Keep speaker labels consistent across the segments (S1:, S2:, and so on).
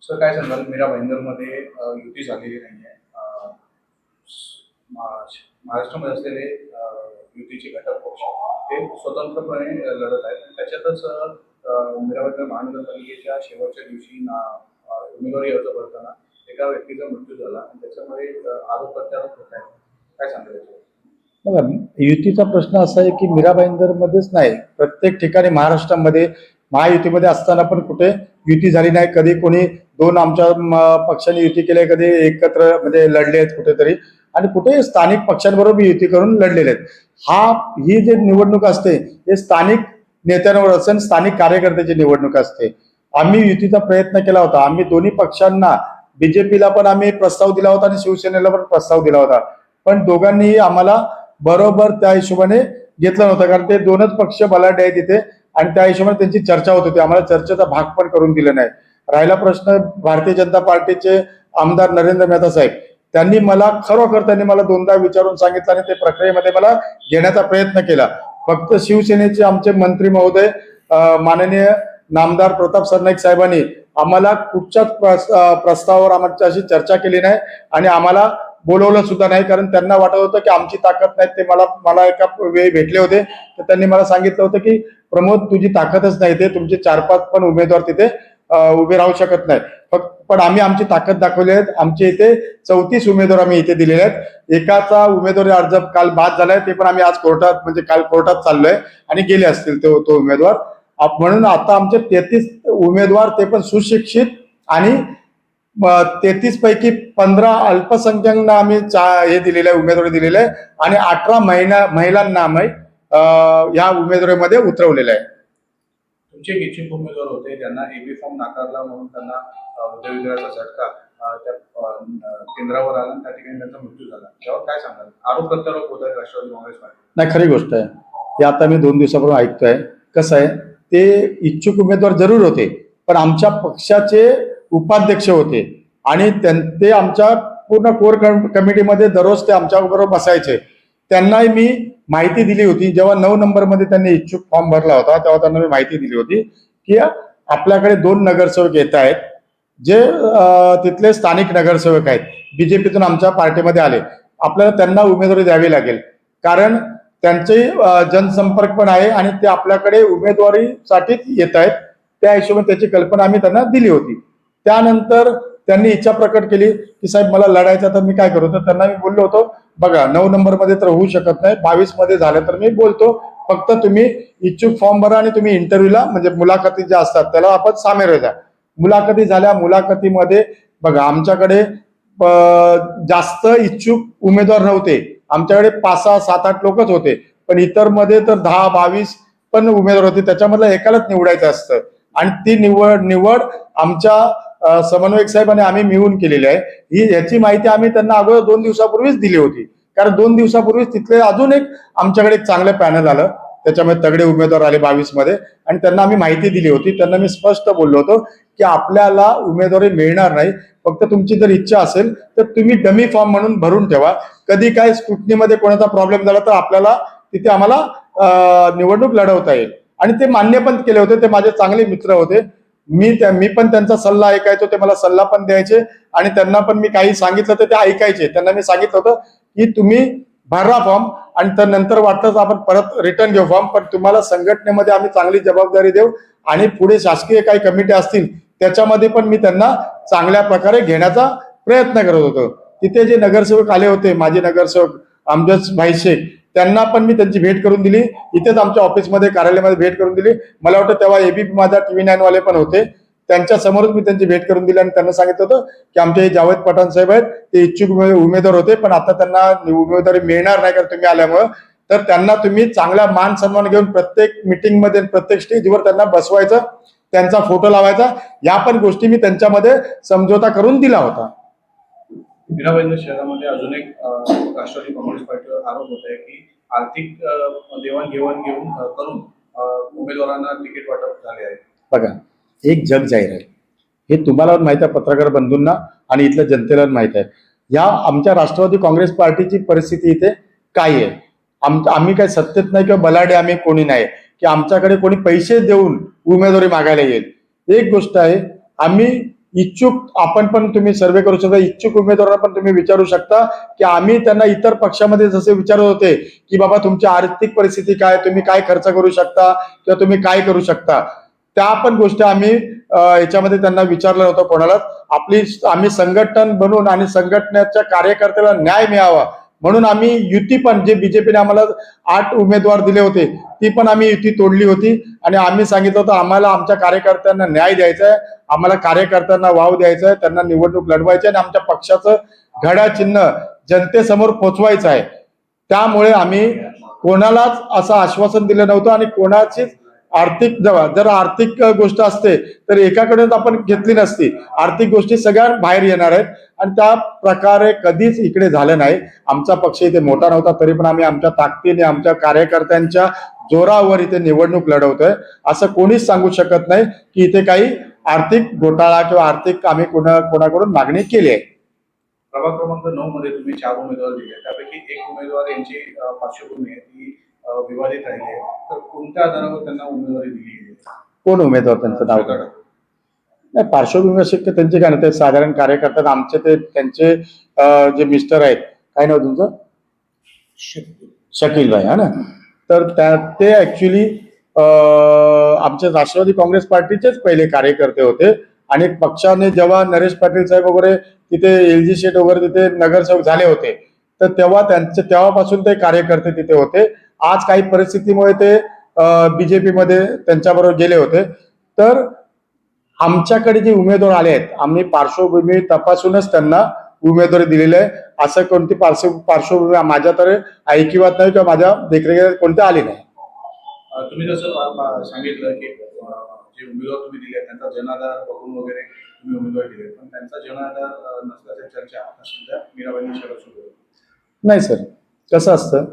S1: Sir काय सांगाल, मीरा भाईंदरमध्ये युती झालेली नाही आहे. महाराष्ट्रामध्ये असलेले युतीचे घटक पक्ष ते स्वतंत्रपणे लढत आहेत आणि त्याच्यातच मीरा भाईंदर महानगरपालिकेच्या शेवटच्या दिवशी उमेदवारी अर्ज भरताना एका व्यक्तीचा मृत्यू झाला आणि त्याच्यामुळे आरोप प्रत्यारोप होत आहेत. काय सांगाल याच्यावर?
S2: बघा, युतीचा प्रश्न असा आहे की मीरा भाईंदरमध्येच नाही, प्रत्येक ठिकाणी महाराष्ट्रामध्ये महायुतीमध्ये असताना पण कुठे युती झाली नाही. कधी कोणी दोन आमच्या पक्षांनी युती केली, कधी एकत्र म्हणजे लढले आहेत कुठेतरी, आणि कुठे स्थानिक पक्षांबरोबर युती करून लढलेले आहेत. ही जी निवडणूक असते हे स्थानिक नेत्यांवर असते, स्थानिक कार्यकर्त्याची निवडणूक असते. आम्ही युतीचा प्रयत्न केला होता. आम्ही दोन्ही पक्षांना, बीजेपीला पण आम्ही प्रस्ताव दिला होता आणि शिवसेनेला पण प्रस्ताव दिला होता, पण दोघांनीही आम्हाला बरोबर त्या हिशोबाने घेतलं नव्हतं, कारण ते दोनच पक्ष बलाढ्य आहेत तिथे आणि त्या हिशोबाने त्यांची चर्चा होत होती. आम्हाला चर्चेचा भाग पण करून दिला नाही. राहिला प्रश्न भारतीय जनता पार्टीचे आमदार नरेंद्र मेहता साहेब, त्यांनी मला दोनदा विचारून सांगितलं आणि ते प्रक्रियेमध्ये मला घेण्याचा प्रयत्न केला. फक्त शिवसेनेचे आमचे मंत्री महोदय माननीय नामदार प्रताप सरनाईक साहेबांनी आम्हाला कुठच्याच प्रस्तावावर आमच्याशी चर्चा केली नाही आणि आम्हाला बोलवलं सुद्धा नाही, कारण त्यांना वाटत होतं की आमची ताकद नाही. ते मला एका वेळी भेटले होते, तर त्यांनी मला सांगितलं होतं की प्रमोद, तुझी ताकदच नाही, ते तुमचे 4-5 पण उमेदवार तिथे उभे राहू शकत नाही. पण आम्ही आमची ताकद दाखवली आहे. आमचे इथे 34 उमेदवार आम्ही इथे दिलेले आहेत. एकाचा उमेदवारी अर्ज काल बाद झालाय, ते पण आम्ही आज कोर्टात, म्हणजे काल कोर्टात चाललोय आणि गेले असतील तो उमेदवार. म्हणून आता आमचे 33 उमेदवार, ते पण सुशिक्षित, आणि 33 पैकी 15 अल्पसंख्याकांना आम्ही हे दिलेलं आहे, उमेदवारी दिलेली आहे, आणि 18 महिलांना आम्ही या उमेदवारीमध्ये उतरवलेलं आहे.
S1: तुमचे एक इच्छुक उमेदवार होते, त्यांना एबी फॉर्म नाकारला म्हणून त्यांना हृदयविकाराचा झटका त्या केंद्रावर आला आणि त्या ठिकाणी त्यांचा मृत्यू झाला. त्यावर काय सांगाल? आरोप प्रत्यारोप होत आहेत राष्ट्रवादी काँग्रेस पार्टी.
S2: नाही, खरी गोष्ट आहे. हे आता मी 2 दिवसापूर्वी ऐकतोय. कसं आहे, ते इच्छुक उमेदवार जरूर होते, पण आमच्या पक्षाचे उपाध्यक्ष होते आणि ते आमच्या पूर्ण कोर कमिटीमध्ये दररोज ते आमच्याबरोबर बसायचे. त्यांनाही मी माहिती दिली होती. जेव्हा 9 नंबरमध्ये त्यांनी इच्छुक फॉर्म भरला होता, तेव्हा त्यांना मी माहिती दिली होती की आपल्याकडे 2 नगरसेवक येत आहेत, जे तिथले स्थानिक नगरसेवक आहेत, बीजेपीतून आमच्या पार्टीमध्ये आले. आपल्याला त्यांना उमेदवारी द्यावी लागेल, कारण त्यांचे जनसंपर्क पण आहे आणि ते आपल्याकडे उमेदवारीसाठीच येत आहेत. त्या हिशोबाने त्याची कल्पना आम्ही त्यांना दिली होती. त्यानंतर त्यांनी इच्छा प्रकट केली की साहेब, मला लढायचं, तर मी काय करू? तर त्यांना मी बोललो होतो, बघा 9 नंबरमध्ये तर होऊ शकत नाही, 22 मध्ये झालं तर मी बोलतो, फक्त तुम्ही इच्छुक फॉर्म भरा आणि तुम्ही इंटरव्ह्यूला, म्हणजे मुलाखती ज्या असतात त्याला आपण सामील जा. मुलाखती झाल्या. मुलाखतीमध्ये बघा, आमच्याकडे जास्त इच्छुक उमेदवार नव्हते. आमच्याकडे 5-6, 7-8 लोकच होते, पण इतर मध्ये तर 10-22 पण उमेदवार होते. त्याच्यामधलं एकालाच निवडायचं असतं आणि ती निवड आमच्या समन्वयक साहेब आणि आम्ही मिळून केलेली आहे. याची माहिती आम्ही त्यांना अगोदर 2 दिवसापूर्वीच दिली होती, कारण 2 दिवसापूर्वीच तिथले अजून एक आमच्याकडे एक चांगलं पॅनल आलं, त्याच्यामध्ये तगडे उमेदवार आले 22 मध्ये, आणि त्यांना आम्ही माहिती दिली होती. त्यांना मी स्पष्ट बोललो होतो की आपल्याला उमेदवारी मिळणार नाही, फक्त तुमची जर इच्छा असेल तर तुम्ही डमी फॉर्म म्हणून भरून ठेवा. कधी काय स्क्रुटनीमध्ये कोणाचा प्रॉब्लेम झाला तर आपल्याला तिथे आम्हाला निवडणूक लढवता येईल. आणि ते मान्य पण केले होते. ते माझे चांगले मित्र होते. मी पण त्यांचा सल्ला ऐकायचो, ते मला सल्ला पण द्यायचे आणि त्यांना पण मी काही सांगितलं तर ते ऐकायचे. त्यांना मी सांगितलं होतं की तुम्ही भरा फॉर्म आणि तर नंतर वाटलंच आपण परत रिटर्न घेऊ फॉर्म, पण तुम्हाला संघटनेमध्ये आम्ही चांगली जबाबदारी देऊ आणि पुढे शासकीय काही कमिटी असतील त्याच्यामध्ये पण मी त्यांना चांगल्या प्रकारे घेण्याचा प्रयत्न करत होतो. तिथे जे नगरसेवक आले होते, माजी नगरसेवक अमजद भाई शेख, त्यांना पण मी त्यांची भेट करून दिली. इथेच आमच्या ऑफिसमध्ये, कार्यालयामध्ये भेट करून दिली. मला वाटतं तेव्हा एबीपी माझा TV9 वाले पण होते. त्यांच्या समोरच मी त्यांची भेट करून दिली आणि त्यांना सांगितलं होतं की आमचे जावेद पठाण साहेब आहेत, ते इच्छुक उमेदवार होते, पण आता त्यांना उमेदवारी मिळणार नाही कारण तुम्ही आल्यामुळं. तर त्यांना तुम्ही चांगला मान सन्मान घेऊन प्रत्येक मिटिंगमध्ये, प्रत्येक स्टेजवर त्यांना बसवायचं, त्यांचा फोटो लावायचा. या पण गोष्टी मी त्यांच्यामध्ये समझोता करून दिला होता.
S1: मीरा भाईंदर शहरामध्ये अजून एक राष्ट्रवादी काँग्रेस पार्टीवर आरोप होत आहे की आर्थिक देवाणघेवाण करून उमेदवारांना तिकीट वाटप झाले आहे.
S2: बघा, एक जग जाहीर आहे, हे तुम्हाला माहित आहे, पत्रकार बंधूंना आणि इथल्या जनतेला माहित आहे. या आमच्या राष्ट्रवादी काँग्रेस पार्टीची परिस्थिती इथे काय आहे. आम्ही काही सत्तेत नाही किंवा बलाढ्य आम्ही कोणी नाही की आमच्याकडे कोणी पैसे देऊन उमेदवारी मागायला येईल. एक गोष्ट आहे, आम्ही इच्छुक आपण पण तुम्ही सर्वे करू शकता, इच्छुक उमेदवारांना पण तुम्ही विचारू शकता की आम्ही त्यांना इतर पक्षामध्ये जसे विचारत होते की बाबा तुमची आर्थिक परिस्थिती काय, तुम्ही काय खर्च करू शकता किंवा तुम्ही काय करू शकता, त्या पण गोष्टी आम्ही याच्यामध्ये त्यांना विचारलं नव्हतं कोणालाच. आम्ही संघटन बनवून आणि संघटनेच्या कार्यकर्त्याला न्याय मिळावा म्हणून आम्ही युती पण, जे बीजेपीने आम्हाला 8 उमेदवार दिले होते ती पण आम्ही युती तोडली होती आणि आम्ही सांगितलं होतं आम्हाला आमच्या कार्यकर्त्यांना न्याय द्यायचा आहे, आम्हाला कार्यकर्त्यांना वाव द्यायचा आहे, त्यांना निवडणूक लढवायची आहे आणि आमच्या पक्षाचं घड्याळ चिन्ह जनतेसमोर पोहोचवायचं आहे. त्यामुळे आम्ही कोणालाच असं आश्वासन दिलं नव्हतं आणि कोणाचीच आर्थिक जर आर्थिक गोष्ट असते तर एकाकडेच आपण घेतली नसती. आर्थिक गोष्टी सगळ्या बाहेर येणार आहेत आणि त्या प्रकारे कधीच इकडे झालं नाही. आमचा पक्ष इथे मोठा नव्हता तरी पण आम्ही आमच्या ताकदीने, आमच्या कार्यकर्त्यांच्या जोरावर इथे निवडणूक लढवतोय. असं कोणीच सांगू शकत नाही की इथे काही आर्थिक घोटाळा किंवा आर्थिक आम्ही कोणाकडून मागणी केली आहे.
S1: प्रभाग क्रमांक 9 मध्ये तुम्ही 4 उमेदवार दिले, त्यापैकी एक उमेदवार यांची पार्श्वभूमी आहे ती विवादित राहिली आहे, तर कोणत्या आधारावर त्यांना उमेदवारी दिली गेली?
S2: कोण उमेदवार, त्यांचं नाव काय? नाही, पार्श्वभूमी अशी त्यांचे काय नाही, ते साधारण कार्यकर्ते आमचे, ते त्यांचे जे मिस्टर आहेत, काय नाव तुमचं? शकील भाई, हा ना. तर ते ऍक्च्युली आमचे राष्ट्रवादी काँग्रेस पार्टीचेच पहिले कार्यकर्ते होते आणि पक्षाने जेव्हा नरेश पाटील साहेब वगैरे तिथे, LG शेठ वगैरे तिथे नगरसेवक झाले होते, तर तेव्हापासून ते कार्यकर्ते तिथे होते. आज काही परिस्थितीमुळे ते बीजेपी मध्ये त्यांच्याबरोबर गेले होते. तर आमच्याकडे जे उमेदवार आले आहेत, आम्ही पार्श्वभूमी तपासूनच त्यांना उमेदवारी दिलेली आहे. असं कोणती पार्श्वभूमी माझ्या तर ऐकिवात नाही किंवा माझ्या देखरेखीत कोणती आली नाही.
S1: तुम्ही जसं सांगितलं की जे उमेदवार तुम्ही दिले त्यांचा जनाधार बघून वगैरे तुम्ही उमेदवारी दिले, पण त्यांचा जनाधार नसल्याच्या चर्चा आता सध्या मीराबाई शहरात सुरू आहे.
S2: नाही सर, कसं असतं,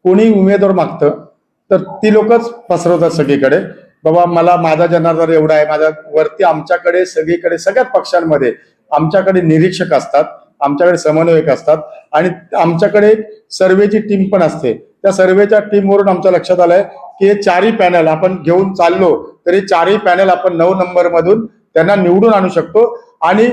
S2: कोणी उमेदवार मागतं तर ती लोकच पसरवतात सगळीकडे, बाबा मला माझा जनाधार एवढा आहे, माझ्या वरती. आमच्याकडे सगळीकडे सगळ्याच पक्षांमध्ये आमच्याकडे निरीक्षक असतात, आमच्याकडे समन्वयक असतात आणि आमच्याकडे सर्वेची टीम पण असते. त्या सर्वेच्या टीमवरून आमच्या लक्षात आलंय की हे 4ही पॅनल आपण घेऊन चाललो तरी 4ही पॅनल आपण 9 नंबर मधून त्यांना निवडून आणू शकतो. आणि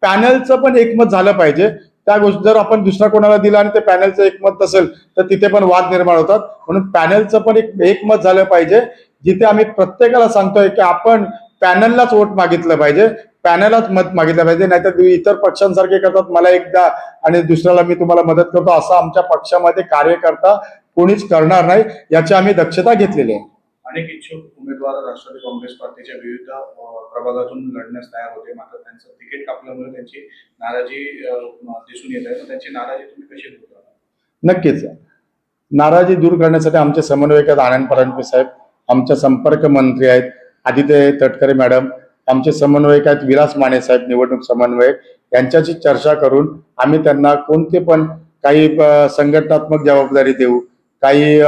S2: पॅनलचं पण एकमत झालं पाहिजे. त्या गोष्टी जर आपण दुसऱ्या कोणाला दिलं आणि ते पॅनलचं एकमत नसेल तर तिथे पण वाद निर्माण होतात. म्हणून पॅनलचं पण एकमत झालं पाहिजे. जिथे आम्ही प्रत्येकाला सांगतोय की आपण पॅनललाच वोट मागितलं पाहिजे, पॅनललाच मत मागितलं पाहिजे, नाहीतर इतर पक्षांसारखे करतात मला एकदा आणि दुसऱ्याला मी तुम्हाला मदत करतो, असं आमच्या पक्षामध्ये कार्यकर्ता कोणीच करणार नाही, याची आम्ही दक्षता घेतलेली आहे.
S1: अनेक इच्छुक उमेदवार राष्ट्रवादी काँग्रेस पार्टीच्या विविध प्रभागातून लढण्यास तयार होते, मात्र त्यांचं तिकीट कापल्यामुळे त्यांची नाराजी दिसून येत आहे. त्यांची नाराजी तुम्ही कशी दूर करता?
S2: नक्कीच, नाराजी दूर करण्यासाठी आमचे समन्वयक आहेत आनंद फडणवीस साहेब, आमच्या संपर्क मंत्री आहेत आदित्य तटकरे मॅडम, आमचे समन्वयक आहेत विलास माने साहेब निवडणूक समन्वयक. यांच्याशी चर्चा करून आम्ही त्यांना कोणते पण काही संघटनात्मक जबाबदारी देऊ, काही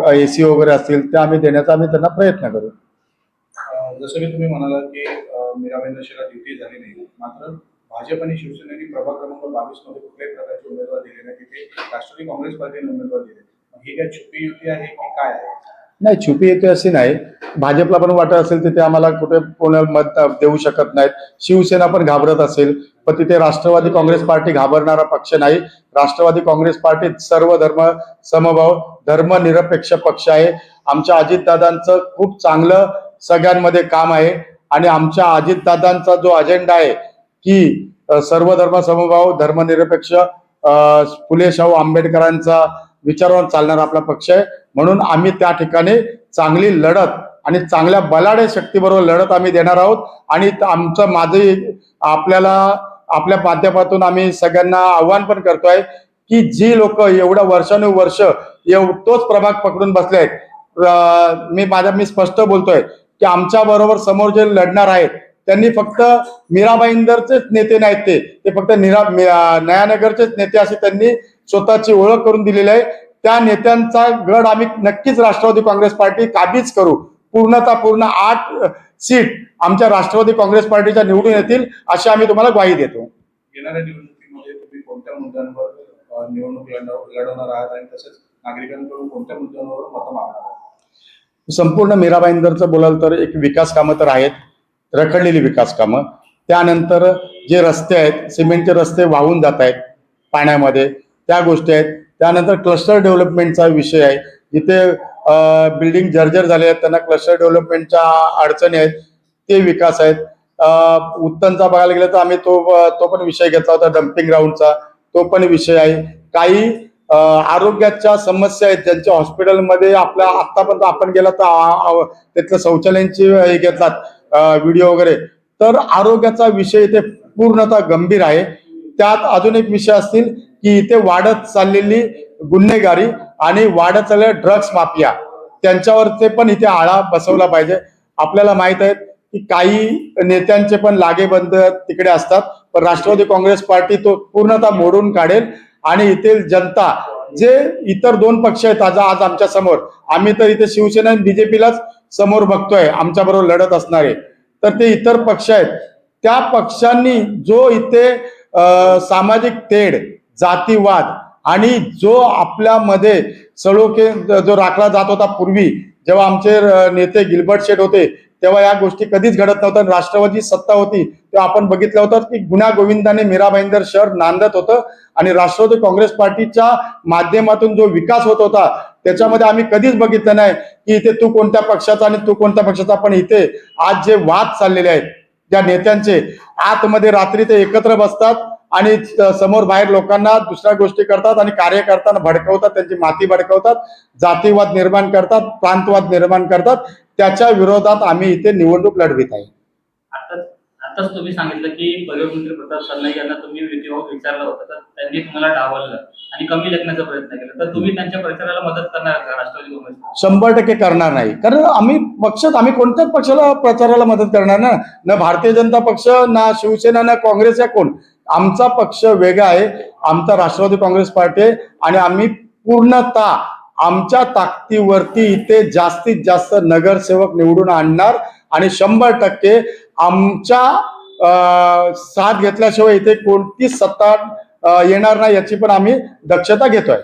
S2: AC वगैरे असतील ते आम्ही देण्याचा त्यांना प्रयत्न करू.
S1: जसं की तुम्ही म्हणालात की मीराबाई शहरात युती झाली नाही, मात्र भाजप आणि शिवसेनेने प्रभाग क्रमांक 22 मध्ये कुठल्याही प्रकारचे उमेदवार दिले नाही, तिथे राष्ट्रवादी काँग्रेस पार्टीने उमेदवार दिले. ही काय छुपी युती आहे की काय आहे?
S2: नाही, छुपी युती अशी नाही. भाजपला पण वाटत असेल तिथे आम्हाला कुठे कोणाला मत देऊ शकत नाहीत, शिवसेना पण घाबरत असेल, पण तिथे राष्ट्रवादी काँग्रेस पार्टी घाबरणारा पक्ष नाही. राष्ट्रवादी काँग्रेस पार्टी सर्व धर्म समभाव, धर्मनिरपेक्ष पक्ष आहे. आमच्या अजितदादांचं खूप चांगलं सगळ्यांमध्ये काम आहे आणि आमच्या अजितदादांचा जो अजेंडा आहे की सर्व धर्म समभाव, धर्मनिरपेक्ष, फुले शाहू आंबेडकरांचा विचारावर चालणारा आपला पक्ष आहे. म्हणून आम्ही त्या ठिकाणी चांगली लढत आणि चांगल्या बलाढ्य शक्तीबरोबर लढत आम्ही देणार आहोत. आणि आपल्या माध्यमातून आम्ही सगळ्यांना आव्हान पण करतोय की जी लोक एवढ्या वर्षानुवर्ष तोच प्रभाग पकडून बसले आहेत, मी स्पष्ट बोलतोय की आमच्या बरोबर समोर जे लढणार आहेत त्यांनी फक्त मीराबाईंदरचेच नेते नाहीत, ते फक्त नयानगरचेच नेते असे त्यांनी स्वतःची ओळख करून दिलेली आहे. त्या नेत्यांचा गड आम्ही नक्कीच राष्ट्रवादी काँग्रेस पार्टी काबीज करू. पूर्ण 8 सीट आमच्या राष्ट्रवादी काँग्रेस पार्टीच्या निवडून येतील अशी आम्ही तुम्हाला ग्वाही देतो.
S1: येणाऱ्या निवडणुकीमध्ये तुम्ही कोणत्या मुद्द्यांवर निवडणूक लढवणार आहात आणि तसेच नागरिकांकडून कोणत्या मुद्द्यांवर मतं मागणार आहात?
S2: संपूर्ण मीराबाईंदरचं बोलाल तर एक विकास कामं तर आहेत, रखडलेली विकास कामं. त्यानंतर जे रस्ते आहेत, सिमेंटचे रस्ते वाहून जात आहेत पाण्यामध्ये, त्या गोष्टी आहेत. त्यानंतर क्लस्टर डेव्हलपमेंटचा विषय आहे, जिथे बिल्डिंग जर्जर झाले आहेत, त्यांना क्लस्टर डेव्हलपमेंटच्या अडचणी आहेत, ते विकास आहेत. उत्तनचा बघायला गेलं तर आम्ही तो पण विषय घेतला होता, डम्पिंग ग्राउंडचा, तो पण विषय आहे. काही आरोग्याच्या समस्या आहेत, ज्यांच्या हॉस्पिटलमध्ये आपल्या आतापर्यंत आपण गेला तर तिथलं शौचालयांची हे घेतलात व्हिडिओ वगैरे, तर आरोग्याचा विषय इथे पूर्णतः गंभीर आहे. त्यात अजून एक विषय असतील की इथे वाढत चाललेली गुन्हेगारी आणि वाढत चाललेल्या ड्रग्स माफिया, त्यांच्यावर ते पण इथे आळा बसवला पाहिजे. आपल्याला माहित आहे की काही नेत्यांचे पण लागेबंद तिकडे असतात, पण राष्ट्रवादी काँग्रेस पार्टी तो पूर्णतः मोडून काढेल. आणि येथील जनता, जे इतर दोन पक्ष आहेत आज आमच्या समोर, आम्ही तर इथे शिवसेना आणि बीजेपीलाच समोर बघतोय आमच्या बरोबर लढत असणारे, तर ते इतर पक्ष आहेत, त्या पक्षांनी जो इथे सामाजिक तेढ, जातीवाद आणि जो आपल्यामध्ये सळोखे जो राखला जात होता पूर्वी, जेव्हा आमचे नेते गिल्बर्ट शेठ होते तेव्हा या गोष्टी कधीच घडत नव्हत्या. राष्ट्रवादी सत्ता होती तेव्हा आपण बघितलं होतं की गुन्हा गोविंदाने मीरा भाईंदर शहर नांदत होतं, आणि राष्ट्रवादी काँग्रेस पार्टीच्या माध्यमातून जो विकास होत होता त्याच्यामध्ये आम्ही कधीच बघितलं नाही की इथे तू कोणत्या पक्षाचा आणि तू कोणत्या पक्षाचा. पण इथे आज जे वाद चाललेले आहेत ज्या नेत्यांचे, आतमध्ये रात्री ते एकत्र बसतात आणि समोर बाहेर लोकांना दुसऱ्या गोष्टी करतात आणि कार्यकर्त्यांना भडकवतात, त्यांची माती भडकवतात, जातीवाद निर्माण करतात, प्रांतवाद निर्माण करतात. त्याच्या विरोधात आम्ही इथे निवडणूक लढवित आहे.
S3: आताच तुम्ही सांगितलं की पर्यटन प्रताप सरनाईक यांना तुम्ही युतीवर विचारलं होतं, तर त्यांनी तुम्हाला डावललं आणि कमी लेखण्याचा प्रयत्न केला, तर तुम्ही त्यांच्या प्रचाराला मदत करणार का राष्ट्रवादी काँग्रेस?
S2: 100% करणार नाही, कारण आम्ही कोणत्याच पक्षाला प्रचाराला मदत करणार ना भारतीय जनता पक्ष, ना शिवसेना, ना काँग्रेस, या कोण. आमचा पक्ष वेगळा आहे, आमचा राष्ट्रवादी काँग्रेस पार्टी आहे, आणि आम्ही पूर्णतः आमच्या ताकदीवरती इथे जास्तीत जास्त नगरसेवक निवडून आणणार, आणि 100% आमच्या साथ घेतल्याशिवाय इथे कोणतीच सत्ता येणार नाही, याची पण आम्ही दक्षता घेतोय.